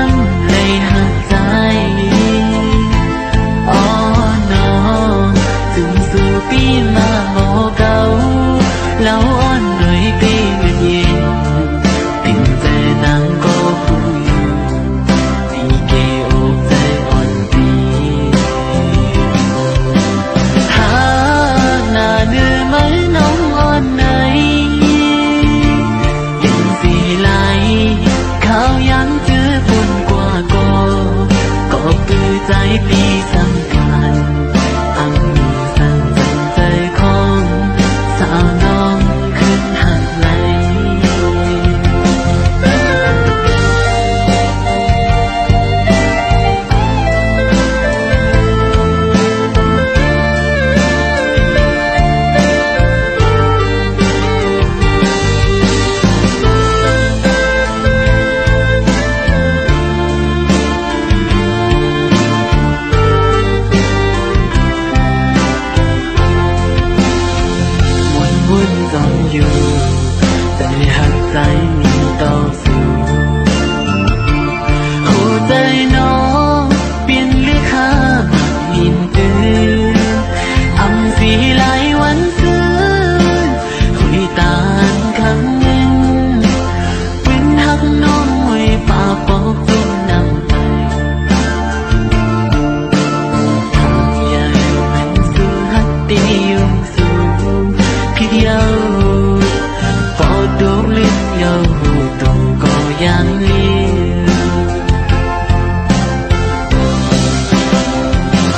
ำเลยหักใจอ๋อน้องถึงสู่ปีมาโมเก่าแล้วอ่อนหน่อยตีเงินเย็นติ่งใจนางก็ผู้อยู่ที่เกอกใจอ่อนดีหาหน้าเนื้อไหมน้องอ่อนไหนยังสีไหลเขายังเจอบุญกว่าก็ปื้อใจปีสำคัญอังมีสั่งจังใจของสาวน้องขึ้นหักไหลวุ่นจอนอยู่แต่หักใจมีต่อสู้หัวใจน้องเปลี่ยนเลือกข้าหินตื่นอำสีหลายวันคืนคุยตานครั้งหนึ่งเป็นหักน้องไว้ป่าปอกจมน้ำไปทางใหญ่มันสู้หักตียุ่งสู้พี่เดียวพอดูลิ้นเยาหูตรงก็ยังเลี้ยว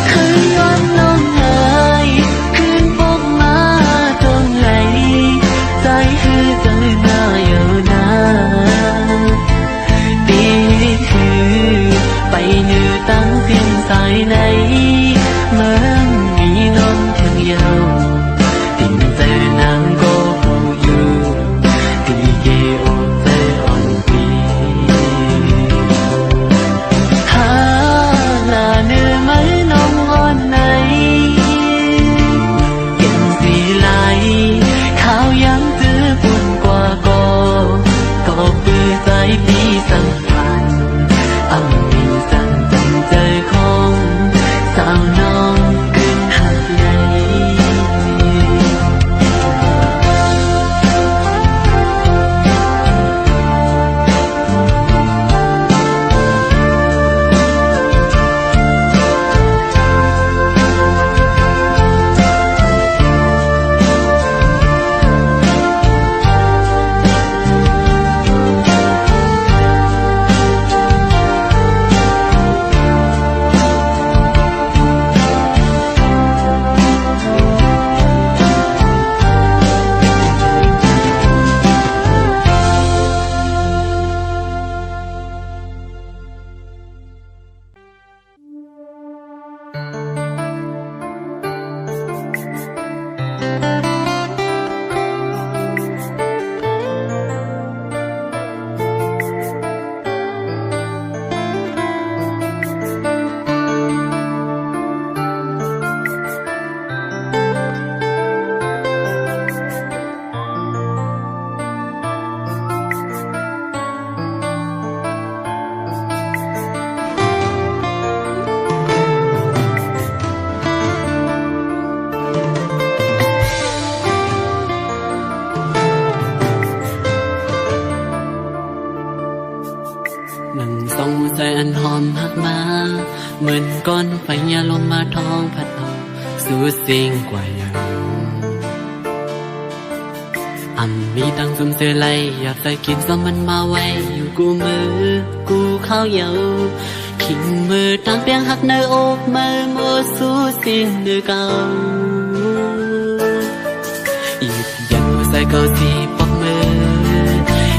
เคยย้อนน้องเอ๋ยคืนพกมาตรงไหนใจคือใจหน้าอยู่นะตีคือไปเหนือตั้งเพียงสายไหนเหมือนมีน้องเพียงเยาติ่งใจนางก็ผู้อยู่ที่เกอกใจอ่อนปีหาหน้าเนื้อไหมน้องอ่อนไหนเก็บสีไหลข้าวยังเจอบุญกว่าก็ปื้อใจปีสัมพันธ์อังมีสั่งจังใจของสาวน้องขึ้นหักใหญ่นั่งส่องใจอันหอมหักมาเหมือนก้อนไฟยาลมมาท้องพัดเอาสู่สิ่งกว่าอย่างมีตังซุ่มเสือไล่อยากใส่กินซ้อมมันมาไว้อยู่กูมือกูเข้าเยาพิงมือตั้งเปียงหักในอกมือมัวสู่สิ่งเดือเก่าอีกอย่างใส่เก่าสีปอกมือ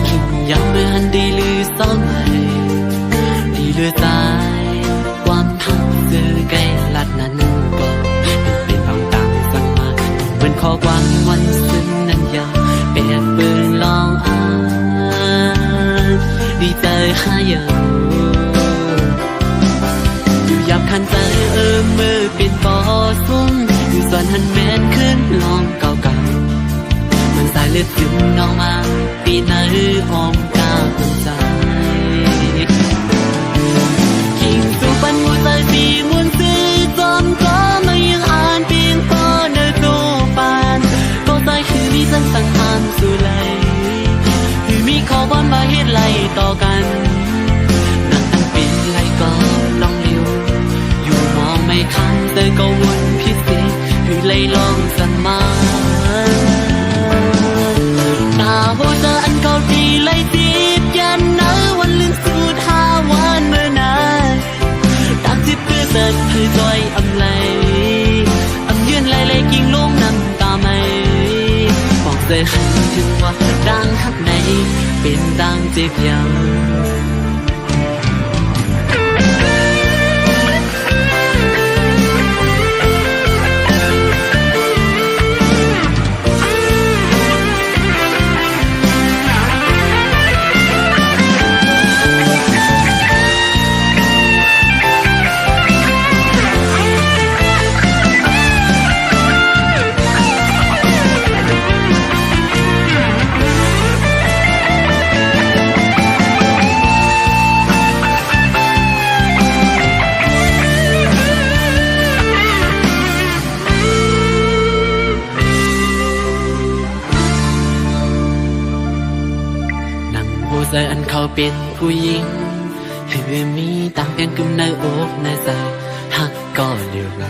หินยังมือหันดีลือซ้อมให้ดีเลือตายความทักเสือไกลลัดนั้นก็เป็นเอาต่างสั่งมาเหมือนข้อกวางวันซึ่งนั้นยาวเปลี่ยนปืนลองอ่านดีใจข้าอยู่ยับคันใจมือปิดปอซุ้มอยู่ส่วนหันแม่นขึ้นลองเก่าๆมันสายเลือดซึมน้องมาปีหน้าออมก้าวใจ giật hơi roi âm lay âm duyên lay lay kinh lúc nằm ta mâyบอกใจให้ถึงว่าดังข้างในเป็นดังเจ็บยาวใจอันเขาเป็นผู้หญิงคือมีต่างเพียงกึ่งในอกในใจหักก็เดียวไหล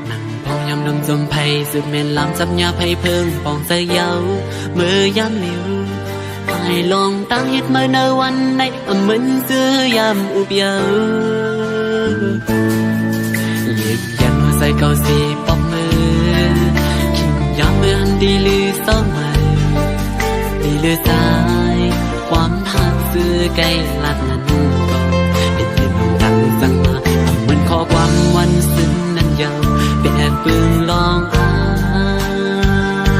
นั่งพองยำนำจมไผ่สืบเมนลำจับยาไผ่เพิ่งปองใจเย้าเมื่อยามเหลียวไอ้ลองตั้งเฮ็ดเมื่อในวันในมึนซื้อยามอุบเยาเหยียดยันหัวใจเก่าสีปอกมือคิดยามเมื่อหันดีหรือเศร้าไหมดีหรือสายความหักซื้อไกลลัดนั้นก็เป็นที่น้องตั้งสั่งมาเหมือนข้อความวันซึ้งนั้นยาวเป็นแอบปืนลองอ่า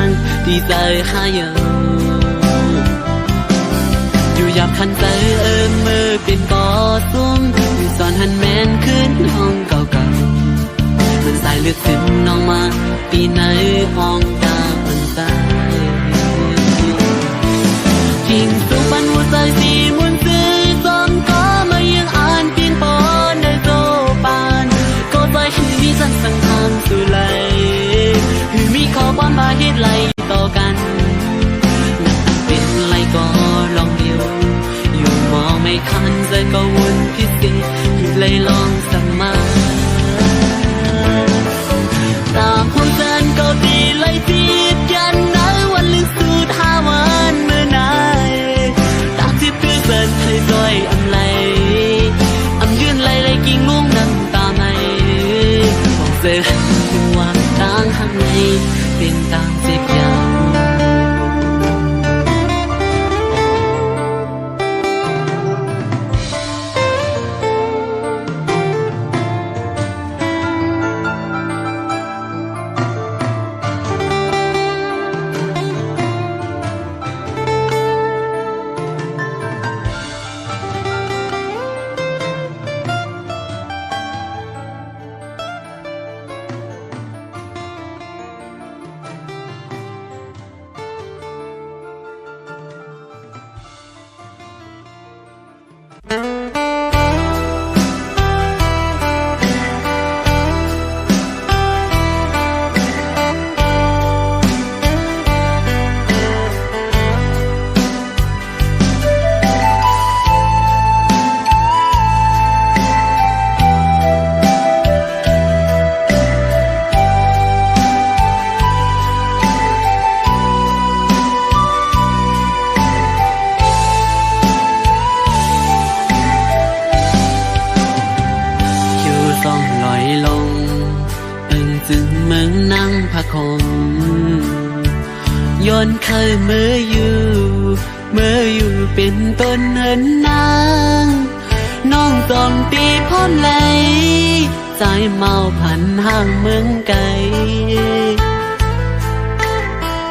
นที่ใจหายอยู่ยับคันใจมือเป็นก่อซุ้มสอนหันแมนขึ้นห้องเก่าๆมันสายเลือดซึมน้องมาปีไหนห้องตาอันตายทิ้งสุปันหัวใจสีมุนซื้อจอมก็มายังอ่านปีนปอนได้โจปานก็ใจคือมีสันสังทางสู่ไหลคือมีข้อความมาเหตุไหลต่อกันนักเป็นไหลก็ลองเดียวอยู่มองไม่คันใจก็วนพิเศษคือไหลลองสักมาตาคนแฟนก็ดีไหลจีบกันนะวันลึกสุดห้าวันเมื่อนายตาที่เพื่อเกินให้รอยอำไหลอำยืนไหลไหลกิ่งงงน้ำตาไม่บอกเจอถึงว่าต่างข้างในเป็นต่างเจ็บยาวย้อนเคยเมื่ออยู่เป็นต้นเหินนางน้องจองตีพร้อมไหลใจเมาพันห่างเมืองไกล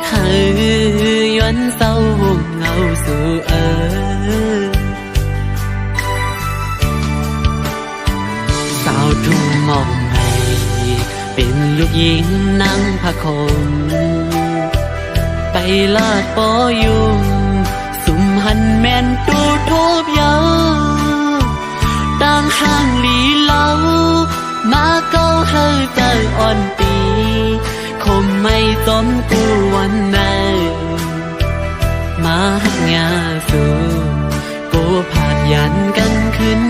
เคยย้อนเศร้าห่มเงาสู่สาวทุ่งมองให้เป็นลูกหญิงนั่งพะคมไปลาดปอยุงสุ่มหันแม่นตูทูบยาวต่างห่างหลีเล่ามาเก้าเฮอใจอ่อนปีคมไม่จมกูวันไหนมาหักงาสู่กูผาดยันกันขึ้น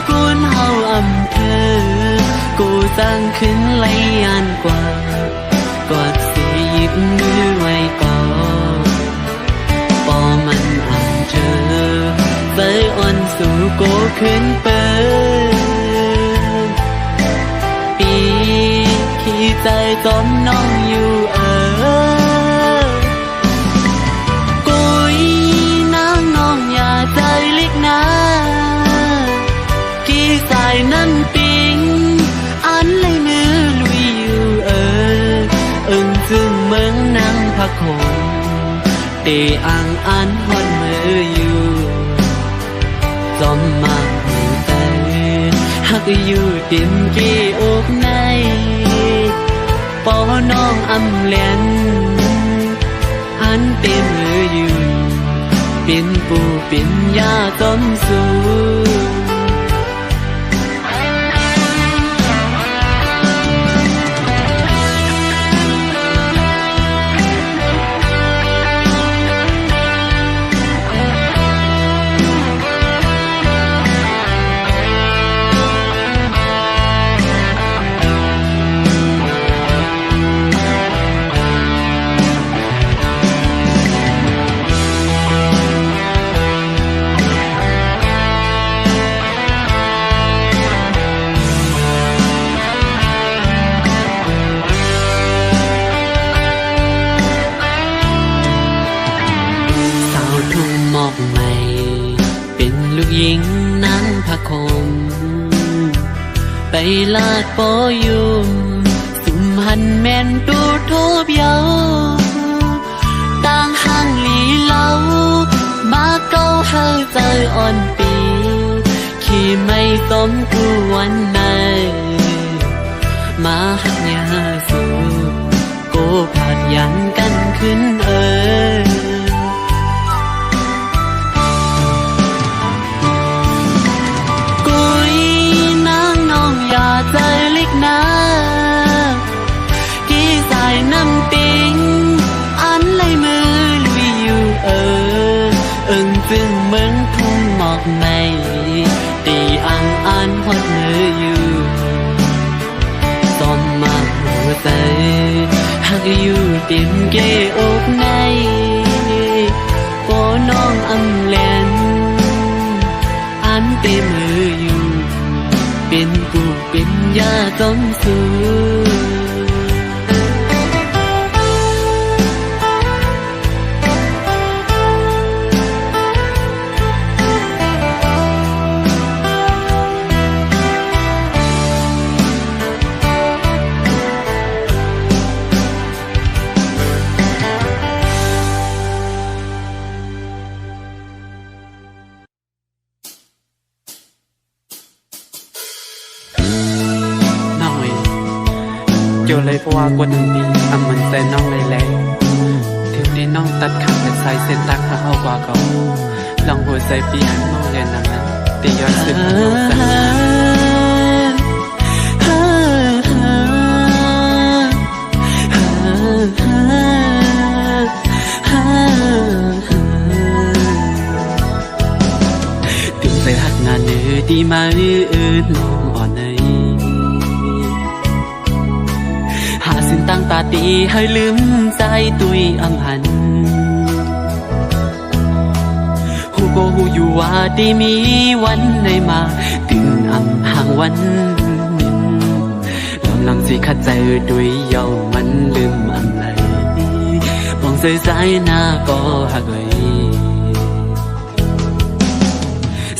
กุนเฮาอำเภอกูสร้างขึ้นไหลยานกว่ากอดสีหยิบมือไว้ก่อนปอมันอ่างเธอใจอ่อนสู่โกขึ้นเปิดปีขี้ใจจอมน้องอยู่กุยนางน้องอย่าใจเล็กนะกี่สายนั่นปิงอันเลยมือลุยอยู่อึ้งซึ่งเมืองนางพักคงเตอ่างอันหอนมืออยู่จอมมาหูใจหักอยู่ติมกี่อกในปอน้องอำเลียนอันเต็มมืออยู่เป็นปูเป็นยาต้มสูหญิงนั้นพะคมไปลาดปอยุมสุมหันแม่นตูโทบเยาต่างห่างลีเล่ามาเก้าเฮาใจอ่อนปีขี่ไม่สมกูวันไหนมาหักยาสูโกผัดยันกันขึ้นใจเล็กนะกี่สายน้ำติงอันไหลมือลุยอยู่อึ้งจึงเหมือนทุ่งหมอกในตีอังอันหดมืออยู่ซ้อมมาหัวใจหักอยู่ติมเกอกในปอน้องอำแลนอันเต็มมืออยู่เป็นปูเป็นยาต้มสูโยเลยเพราะว่ากวนดีอำมันใจน้องเลยแหละถึงที่น้องตัดขาดแต่สายเส้นรักหาเอากว่าเขาลองหัวใจปีหันมองเรียนนั้นตียอดสึกน้องถึงใจหักงานดีมาอื่นลองอ่อนในหาสิ่งตั้งตาตีให้ลืมใจตุยอำหันหูก็หูอยู่ว่าดีมีวันในมาตื่นอำห่างวันหนึ่งกำลังสิขัดใจด้วยเย้ามันลืมอำเลยมองใจใจหน้าก็หักเลย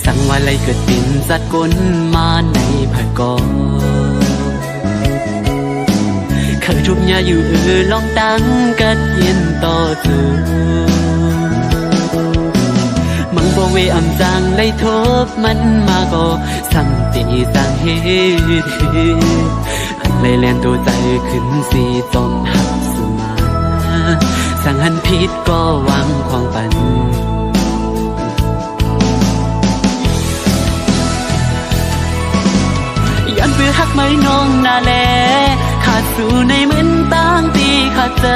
สั่งว่าไรเกิดปิ่นจัดก้นมาในผัดกอเคยทุบยาอยู่ลองตั้งกัดเย็นต่อจูมังบ่เวอำจางเลยทบมันมาก็สั่งตีสั่งเฮ็ดหันเลยแลนตัวใจขึ้นสีจอมหักสุมาสั่งหันผิดก็วางความปันยันเพื่อหักไม่น้องนาแลขาดสู่ในเหมือนตั้งตีขาดใจ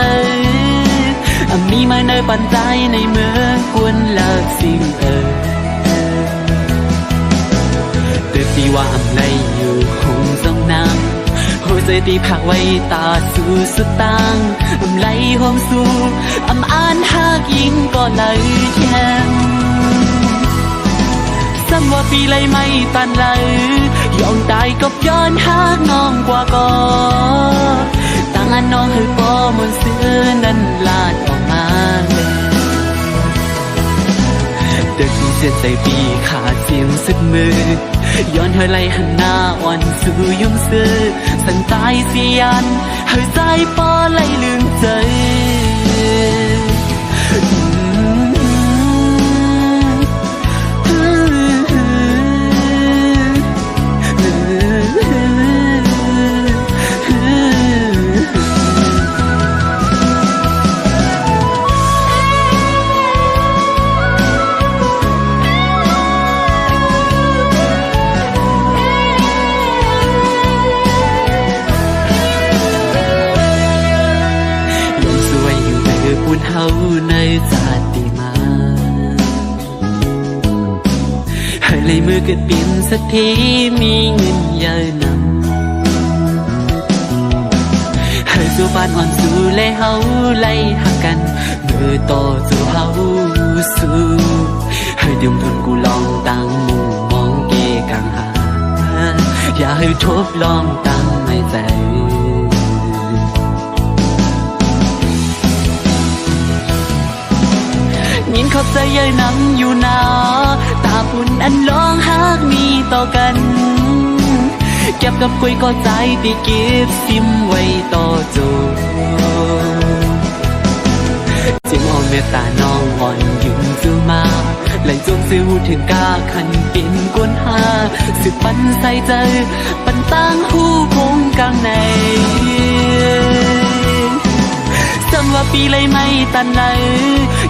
มีมาในปันใจในเมื่อกวนเลิกสิ่งเติดตี ว่าอำไลอยู่คงต้องนำหัวใจที่พักไว้ตาสู่สุดตังอำไลห้องสู่อำอ่านหากยิงก็เลยแย้มซ้ำว่าปีไรไม่ตันเลยยอมตายกับย้อนหากน้องกว่าก่อตั้งอันน้องให้ปอมนเสื้อนั้นลาดออกมาเลยเด็กเสียนใจปีขาดเสียงสุดมือย้อนเธอไล่หันหน้าอ่อนสู่ยุ่งซื้อสันตายเสียนเธอใจปอไล่ลืมใจเฮาในศาสตร์ดีมาให้เลยมือเกิดเปลี่ยนสักทีมีเงินเยอะนำให้สู่บ้านอ่อนสู่และเฮาไล่หักกันเมื่อต่อสู่เฮาสู่ให้เดี๋ยวทนกูลองตั้งมุมมองเกกังหาอย่าให้ทบลองตั้งในใจยินขอบใจเย้ยนำอยู่นาตาปุ่นอันร้องหากมีต่อกันเก็บกับคุยก็ใจที่เก็บซิมไว้ต่อจูจิมเอาเมตตาน้องอ่อนยืนสู่มาไหลจงซื้อถึงกาขันเป็นก้นหาสึกปันใส่ใจปันตั้งหูคงกลางในจำว่าปีเลยไม่ตันเลย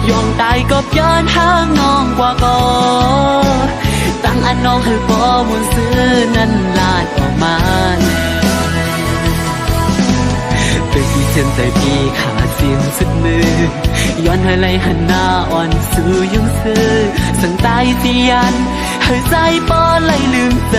ยอมตายก็ย้อนหางน้องกว่าก่อตั้งอันน้องให้ปอมนซื้อนั้นลาดออกมาเป็นที่เช่นใจพี่ขาดเสียงสุดมือย้อนให้เลยหันหน้าอ่อนสู่ยุ่งซื้อสั่งตายเสียนให้ใจปอเลยลืมใจ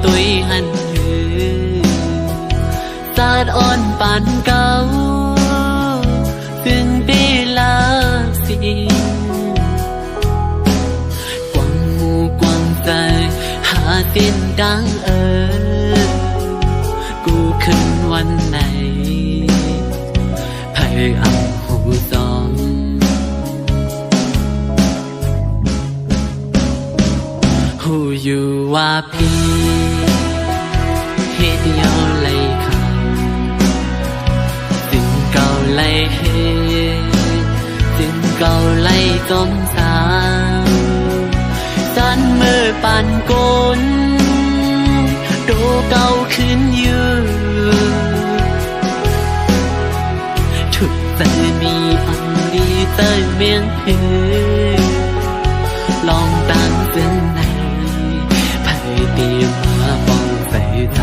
ตุยหันหือสาดอ่อนปานเก่าถึงปีลาสิกว้างหูกว้างใจหาสิ้นดังกูขึ้นวันไหนไผ่เอาหูซองหูอยู่ว่าพี่เฮ็ดเดียวเลยค่ะสิ่งเก่าเลยเฮ็ดสิ่งเก่าเลยจมสาวจันมือปั่นกลดูเก่าขึ้นอยู่ทุกใจมีอันดีเต้ยเมียงเพลองตั้งเส้นไหนไผ่ตีมาป้องใส่ใจ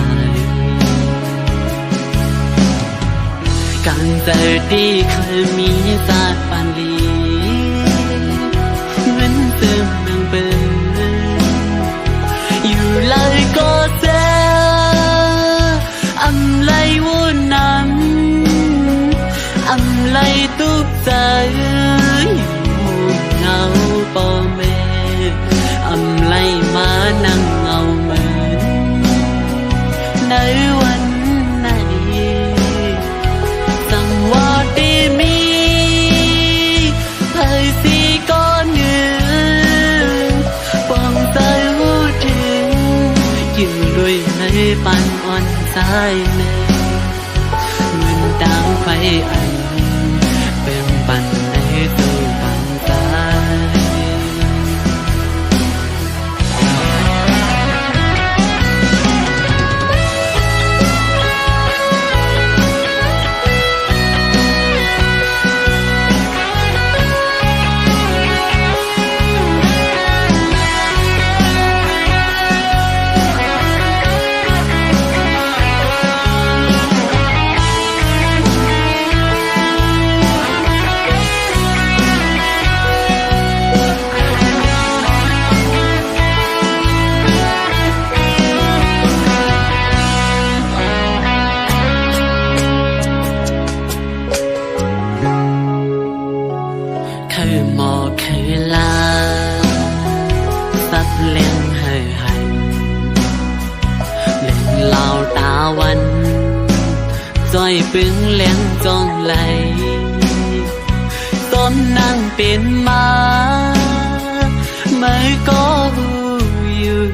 การเจอที่เคยมีศาสตร์ปานลีเหมือน ปันอ่อนสายเลยเงินดาวไฟอันเป็นปันในสู่ปันสายคือหมอคือลาสับเลี้ยงให้หันเลี้ยงเหล่าตาวันจ้อยปึงเลี้ยงจงไหลต้นนั่งเป็นมาไม่ก็หูอยู่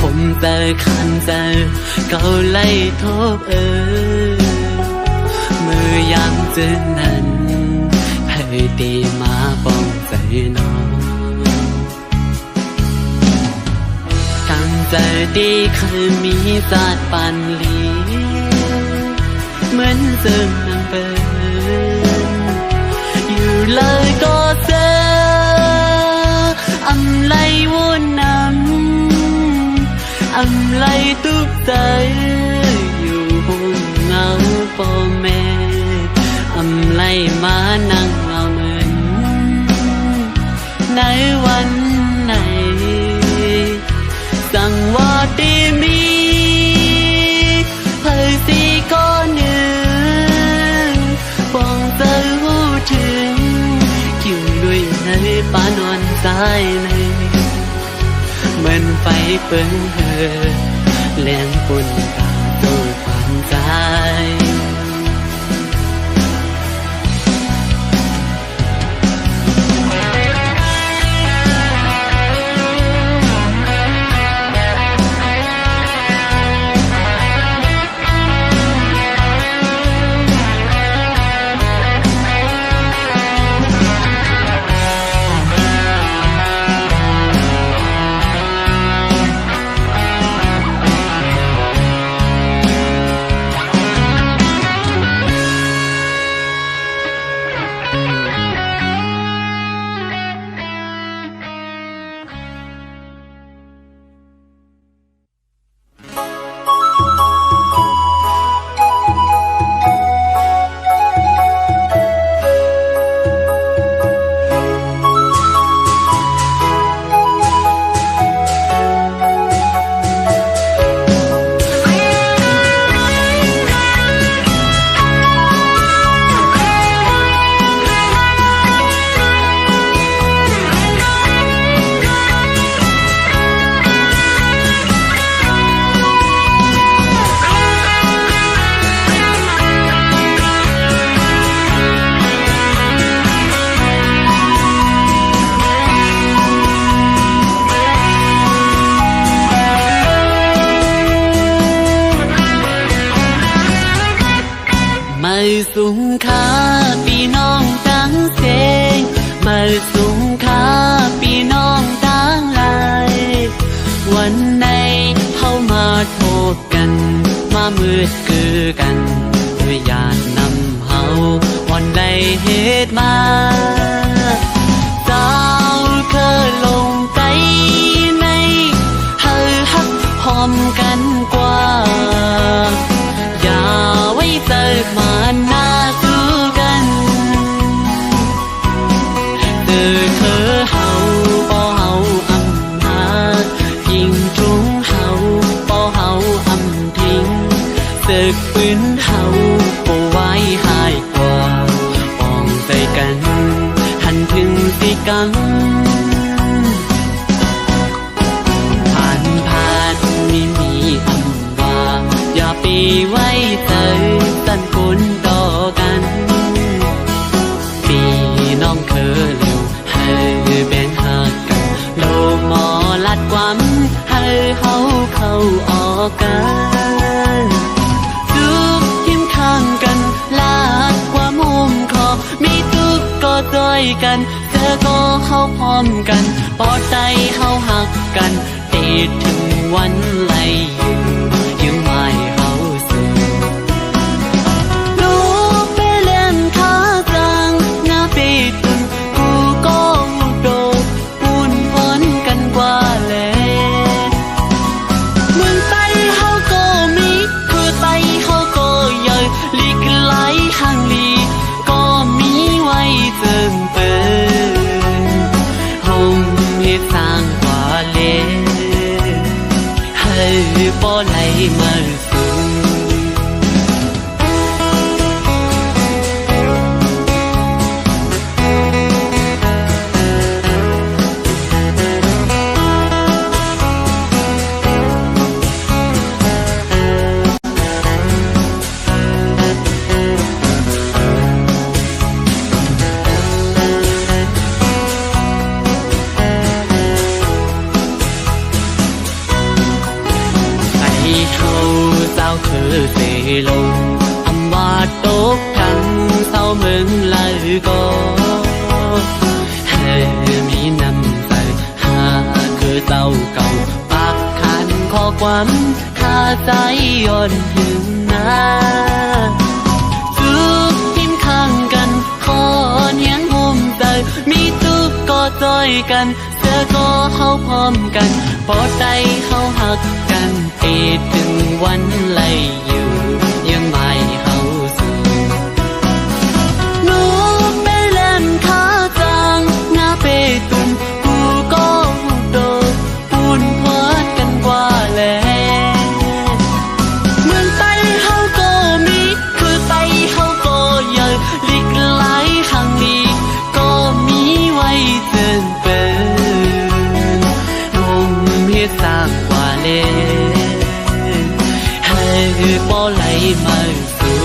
ผมเจอคันเจอเขาไล่ทบมือยามเจอนั้นให้ตีมาป้องใจน้องกันเจอดีเคยมีศาสตร์ปันลีเหมือนเจอนังเปินอยู่เลยก็เจออำไลวนน้ำอำไลตุกใจอยู่ห้องเงาพ่อแม่อำไลมานั่งเอาเหมือนในวันไหนสั่งว่าตีมีเผยสีก้อนหนึ่งฟองเจอหูถึงคิวด้วยในปานอนสายในเหมือนไฟเปิ้งเหือแรงปุ่นตาตัวฝันใจสูงค่าพี่น้องตั้งเสียงมาสูงค่าพี่น้องตั้งหลายวันไหนเข้ามาโทษกันมามืดคือกันด้วยญาตินำเฮาวันใดเหตุมาเจ้าเคยลงใจในเฮาฮักหอมกันกว่าอย่าไว้เจอมาหน้าสู้กันเจอเธอเฮาบ่เฮาอำหายิ่งจุงเฮาบ่เฮาอำทิ้งศึกปืนเฮาบ่ไว้หายกว่าป้องใจกันหันถึงสิกันมีอำว่าอย่าไปไว้ใจตันคนต่อกันพี่น้องเคยเร็วให้แบ่งหักกันโลกหมอลัดความให้เฮา กันทุกทิมข้างกันลาดความหุ้มคอมีทุกก็จอยกันเธอก็เข้าพร้อมกันปอดใจเข้าหักกันติดถึงวันไหลอยู่ยังไม่เข้าสู่ลูกไปเล่นขาจังหน้าปีตุนกูก็โดดปุ่นวนกันกว่าเลยเมืองไต้เขาก็มีคือไต้เขาก็ใหญ่ลีกไหลห่างลีก็มีไว้เจิงเปินห้องให้สร้างกว่าเลยให้บ่ไหลมาสู่คือเสลงอำว่าตกทันเศร้าเมืองเลยก็ให้มีน้ำใจหาคือเศร้าเก่าปากขันข้อความข้าใจย่อนถึงนาทุกทิมข้างกันขอเนียงห่มใจมีทุกก็จอยกันเธอก็เข้าพร้อมกันพอใจเข้าหักกันติดถึงวันไหลอยู่ยังไม่เข้าสู่ลูกไปเล่นขาจังหน้าเปตุนกูก็โดดปุ่นพวดกันกว่าแล้วเมืองไต้เขาก็มีคือไต้เขาก็ใหญ่ลีกไหลข้างนี้ก็มีไว้เจิงเปินลงเฮ็ดสร้างกว่าเลยให้บ่ไหลมาสู่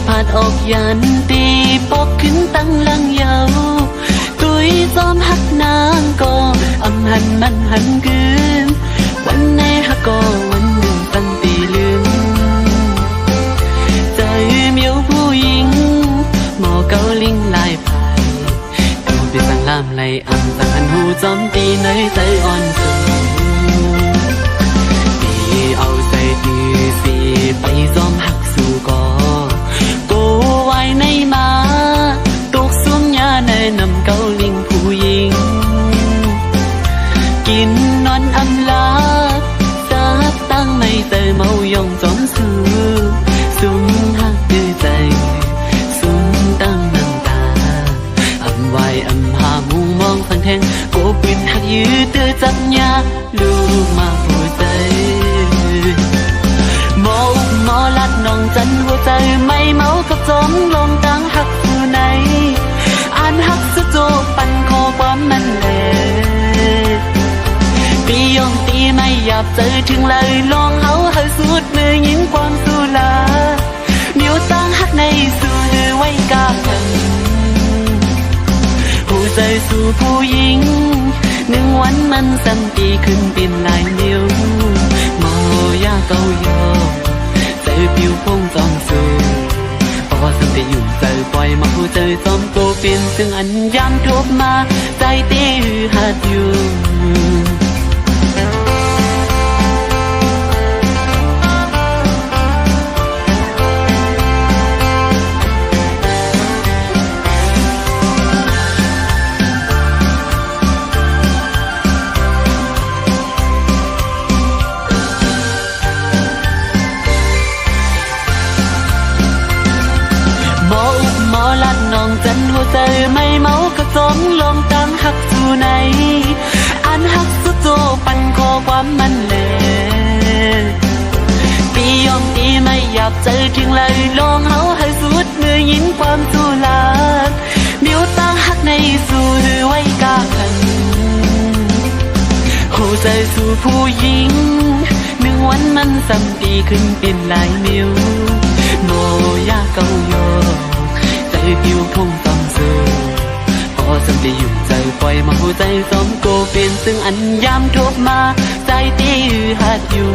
พัดออกยันตีปอกขึ้นตั้งลังยาวตุยจอมหักนางก็อำหันมันหันคืนวันไหนหักก็วันหนึ่งตั้งตีลืมใจเมียวผู้หญิงหมอเกาลิงลายพายตัวไปสั่งลามไหลอ่ำสั่งหันหูจอมตีในใจอ่อนสูงตีเอาใจดีสีไปจอมหักสู่ก็ไว้ในมาตกสุ่มยาในนำเกาลิงผู้หญิงกินนอนอำลาซับตั้งไม่เตยเมายองจอมสูสุ่มหักด้วยใจสุ่มตั้งน้ำตาอำไว้อำหามุงมองสังแทงโกปินหักยืดเธอจับยาลูกมาหัวใจหมอลัดน้องจันหัวใจไม่เมากับจมลงตั้งหักสู่ไหนอ่านหักสุดโจปันคอความมันเลยปียองตีไม่หยาบเจอถึงเลยลองเอาให้สุดมือยิงความสุลาเดี๋ยวตั้งหักในสู่เดือไว้กากันหัวใจสู่ผู้หญิงหนึ่งวันมันสั่นตีขึ้นเป็นลายนิ้วมอยาเกาโยใจปิวพงจอมสูพอสันติอยู่ใจปล่อยมาผู้ใจจอมโก เปลี่ยนซึ่งอันย้ำทบมาใจตีหือหัดอยู่น้องจันหัวใจไม่เมาก็สมลงตั้งหักสู่ในอันหักสุดโจปันคอความมันแหลตียอมตีไม่อยากเจอถึงเลยลองเฮาให้สุดเมื่อยินความสู่ลามิวตั้งหักในสู่หรือไว้กากันหัวใจสู่ผู้หญิงหนึ่งวันมันซ้ำตีขึ้นเป็นหลายมิวโมยาเกาโยผิวพุ่งต้องสู้พอสัมได้อยู่ใจปล่อยมาหัวใจสมโกเปลี่ยนซึ่งอันย้ำทบมาใจตีหือหัดอยู่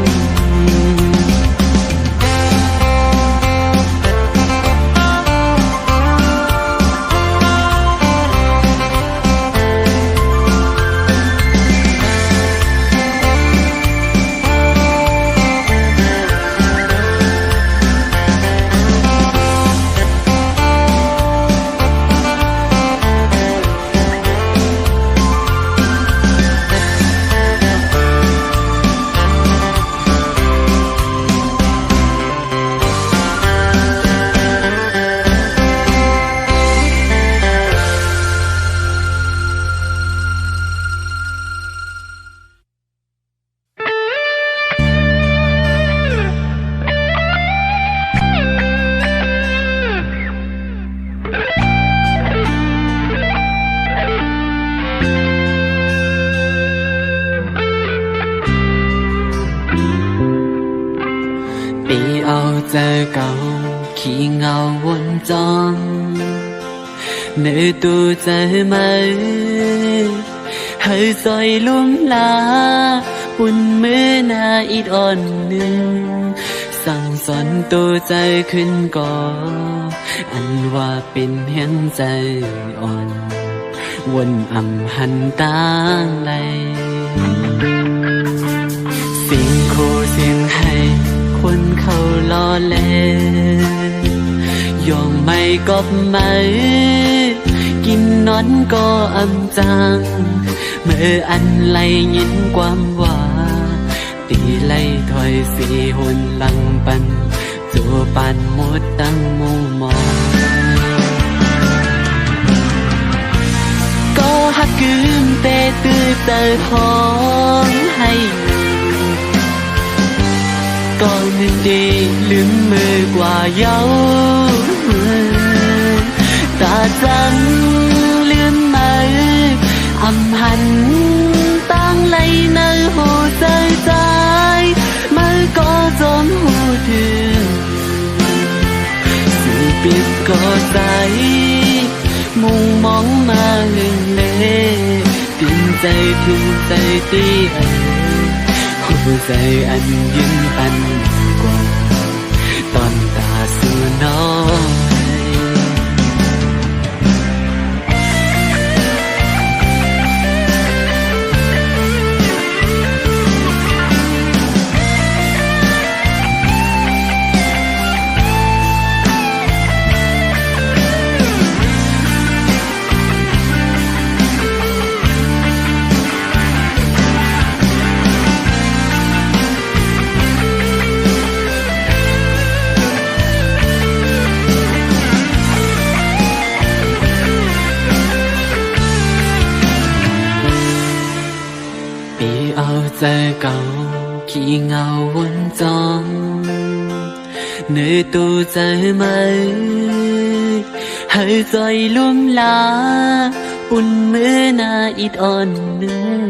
เจอเก่าขี้เงาวนจองเนื้อตัวใจไหมให้ซอยลุ่มลาปุ่นมือหน้าอีดอ่อนหนึ่งสั่งสอนตัวใจขึ้นก่ออันว่าเป็นเพียงใจอ่อนวนอำหันตางไหลเสียงโคเสียงให้คนเขาล้อเล่นยอมไม่กบไม่กินนอนก็อำจังเมื่ออันไล่ยินความว่าตีไล่ถอยสีหุ่นหลังปันจัวปันหมดตั้งมุงมองก็หักคืนเตะตื้อเตอห้องให้ก็นึกดีลืมมือกว่าเย้าตาจังลืมมืออำหันตั้งไหลในหัวใจใจมือก็จนหัวถึงสู่ปิดก็ใจมุ่งมองมาเล่นเล่ติ่งใจถึงใจตีหัวใจอันยิ่งปันกว่าตอนตาสู่น้องใจเก่าขี้เงาวนจองเนื้อตัวใจไหมให้ใจลุ่มลาปุ่นมือหน้าอิดอ่อนหนึ่ง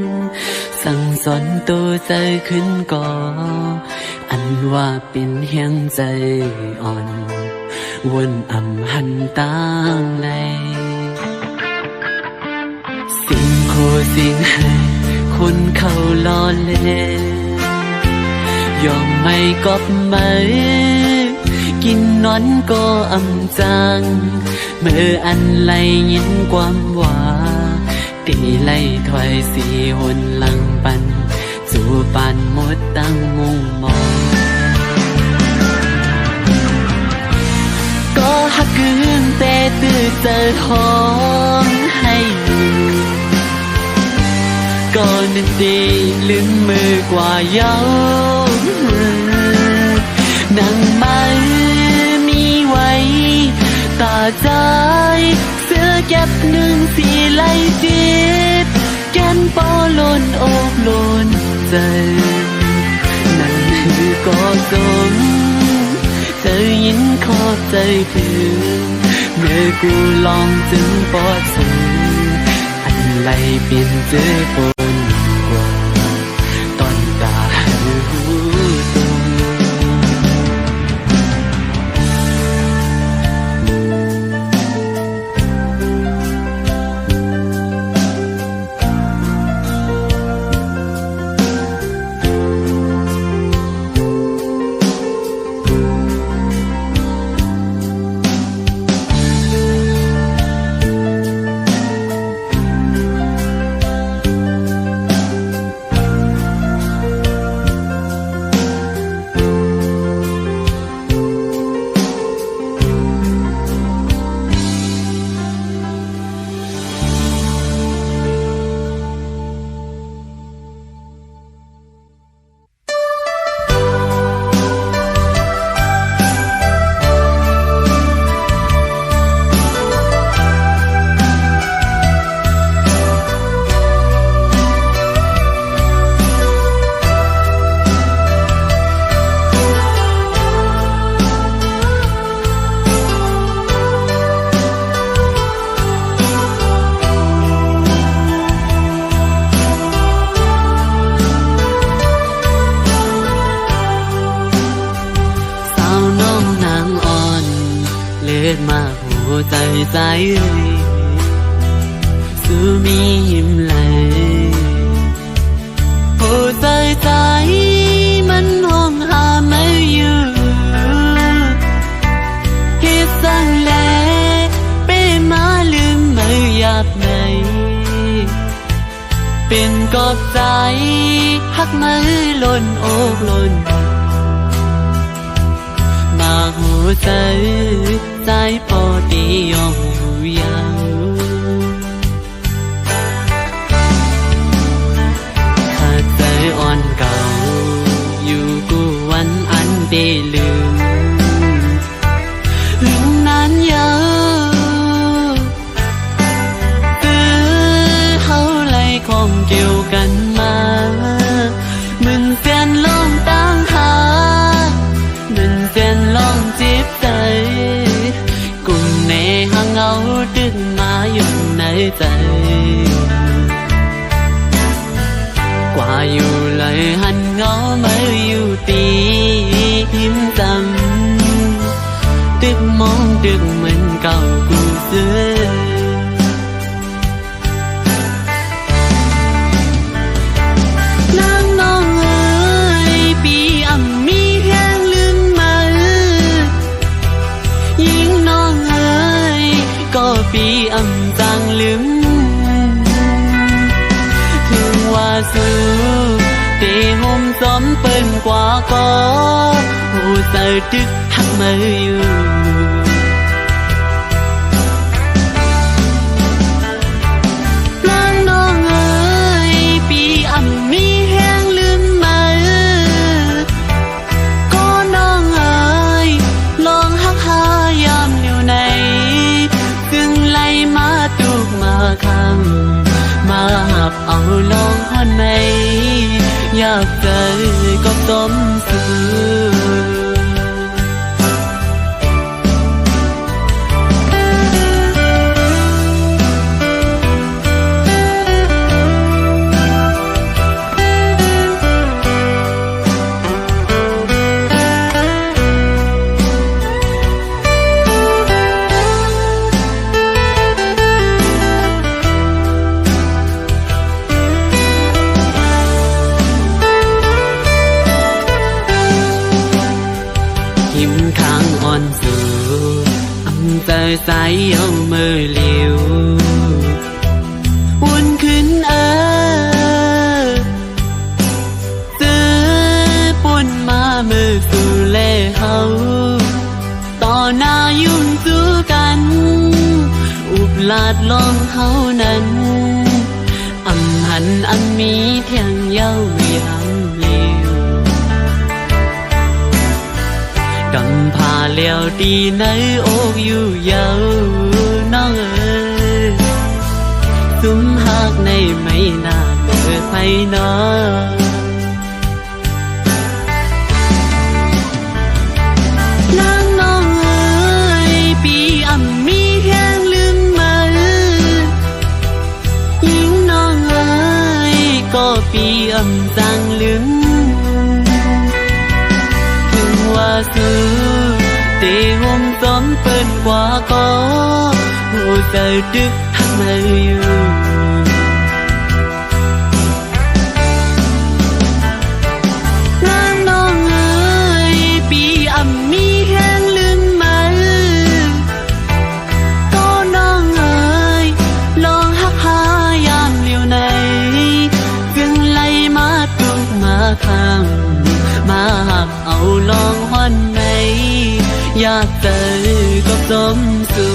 สั่งสอนตัวใจขึ้นก่ออันว่าเป็นเฮียงใจอ่อนวนอำหันตั้งไหลสิ่งโคสิ่งให้คนเขาล้อเล่นยอมไม่กบไม่ก กินนอนก็อำจางเมื่ออันไลยินความว่าตีไล่ถอยสีหนหลังปันจูปันหมดตั้งมุงมองก็หักคืนแต่ตื่นเจอท้องให้อยู่ก็นึกดีลืมมือกว่าเย้านั่งมามีไว้ตาใจเสื้อแก็บหนึ่งสีไล่จิตแก้นปอลนอกลนใจนั่นคือก็สมเธอยิ่งขอบใจเพื่อนเมื่อกูลองจึงปอดสูอันไรเปลี่ยนเจอปนกว่าตอนตาหูตัวมาหัวใจใจสูมีหิมไหลหัวใจใจมันห้องหาไม่อยู่คิดสั่งแลเป้มาลืมไม่อยากไหนเป็นกอบใจหักมือล้นอกล้นมาหัวใจใจพอดียอมอยู่ยาวถ้าใจอ่อนเก่าอยู่กูวันอันเดลืมลืมนานยาวคือเขาไล่ของเกี่ยวกันมามึงเสียนลองตั้งหามึงเสียนลองจีบใจกุมในหางเงาดึงมาอยู่ในใจกว่าอยู่เลยหันเงาไม่อยู่ตีหิมจำดึกมองดึกเหมือนเก่ากูเสือนางน้องเอ๋ยปีอ่ำมีแห้งลืมมายิ่งน้องเอ๋ยก็ปีอ่ำจางลืมถึงว่าสู้เตห่มซ้อมเปิ้นกว่าก็หูเสือดึกหักมืออยู่นางน้องเอ๋ยปีอ่ำมีแห้งลืมมาก็น้องเอ๋ยลองหักหายามอยู่ในซึ่งไล่มาตุกมาคำมาหับเอาลองหอนในอยากเจอก็ต้มสื่อ giờ say yêu mơ liều buồn khuyên giờ buồn mà mơ phù lệ hậuต่อหน้ายุ่งจูกันอุบลาดลองเฮานั้นอำหันอำมีเทียงเย้าไม่อำเลวกำพาเลี้ยวดีในอกอยู่เย้าน้องซุ้มหักในไม่น่าเปิดไฟน้องปีอำจางลึงถึงว่าสู้เตหมซ้อมเปิดกว่าก็โหใจดึกทำไมอยู่นางน้องเอ๋ยปีอำมีแห้งลืมมาก็น้องเอ๋ยลองหักหายามเลียวในคำมาหักเอาลองหอนไหนอยากเจอก็สมสู่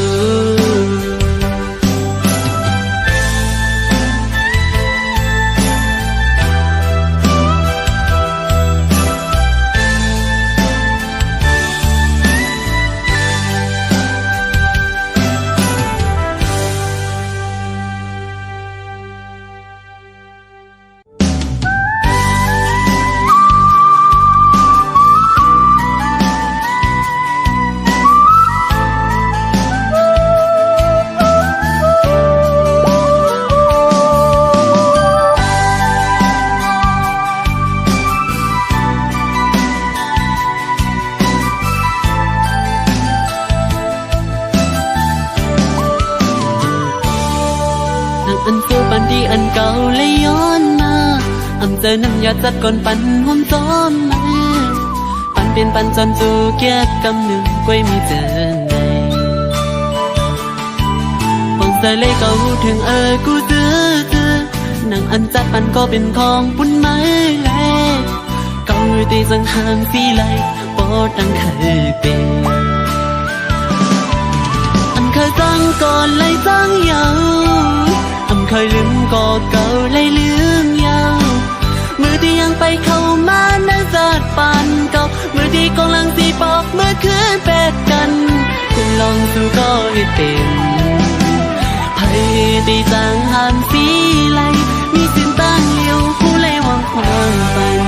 อันเฟี้ยวปันดีอันเก่าเลยย้อนมาอำเจอน้ำยาจัดก่อนปันห่วมซ้อมมาปันเป็นปันจนจูเกียกกำหนึ่งกล้วยมีเจอในปองใจเลยเก่าถึงกูเจอหนังอันจัดปันก็เป็นของปุ่นไม้แลเก่าตีสังหามสีไหลปอดังเคยเป็นอันเคยตั้งก่อนเลยตั้งยาวเคยลืมก็เก่าเลยลืมยาวมือที่ยังไปเข้ามานั่งจัดปานเก่ามือที่กำลังสีบอกเมื่อคืนเป็ดกันคุณลองสู้ก็ให้เป็นไผ่ตีจางหามสีไหลมีสินตั้งเลี้ยวผู้เลยวางความฝัน